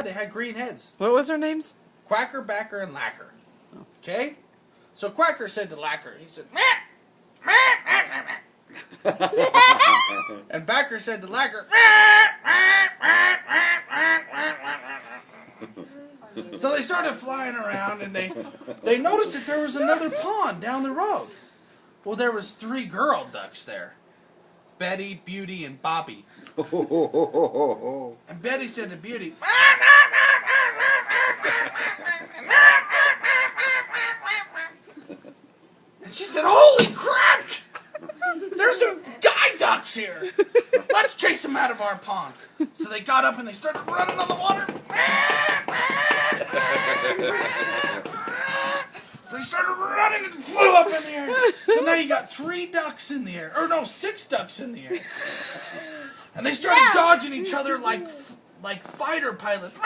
They had green heads. What was their names? Quacker, Backer, and Lacker. Okay? So Quacker said to Lacker, he said, meh, meh, meh, meh, meh. And Backer said to Lacker, meh, meh, meh, meh, meh, meh, meh, meh. So they started flying around, and they noticed that there was another pond down the road. Well, there was 3 girl ducks there. Betty, Beauty, and Bobby. And Betty said to Beauty, and she said, holy crap! There's some guy ducks here. Let's chase them out of our pond. So they got up and they started running on the water. So they started running and flew up in the air. So now you got 3 ducks in the air. Or no, 6 ducks in the air. And they started dodging each other like fighter pilots.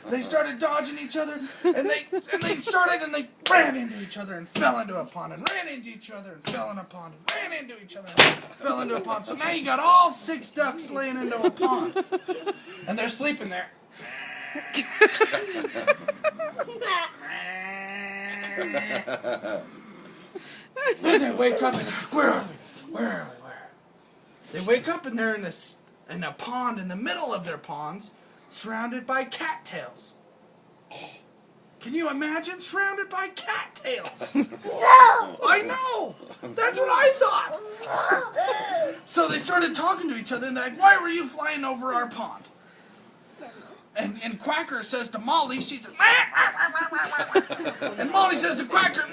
They started dodging each other, and they ran into each other and fell into a pond, and ran into each other and fell in a pond, and ran into each other and fell into a pond. So now you got all 6 ducks laying into a pond, and they're sleeping there. Then they wake up and they're like, where are we? Where are we? They wake up and they're in a pond in the middle of their ponds, surrounded by cattails. Can you imagine surrounded by cattails? I know! That's what I thought! So they started talking to each other and they're like, why were you flying over our pond? And Quacker says to Molly, she says, and Molly says to Quacker,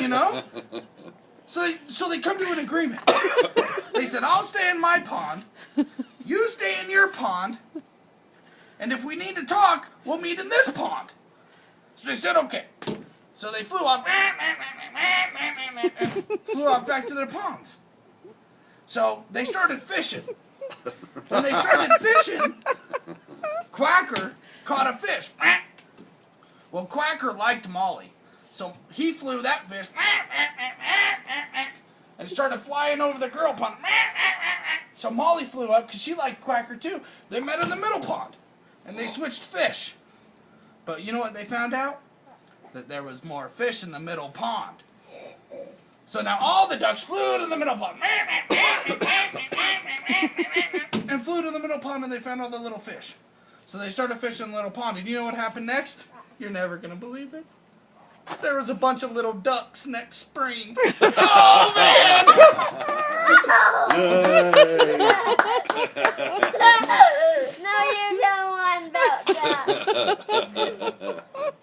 you know? So they come to an agreement. They said, I'll stay in my pond, you stay in your pond, and if we need to talk, we'll meet in this pond. So they said, okay. So they flew off, and flew off back to their ponds. So they started fishing. When they started fishing, Quacker caught a fish. Well, Quacker liked Molly, so he flew that fish and started flying over the girl pond. So Molly flew up because she liked Quacker too. They met in the middle pond, and they switched fish. But you know what they found out? That there was more fish in the middle pond. So now all the ducks flew to the middle pond. And flew to the middle pond and they found all the little fish. So they started fishing in the little pond. And you know what happened next? You're never going to believe it. There was a bunch of little ducks next spring. Oh, man! No, you don't want about ducks.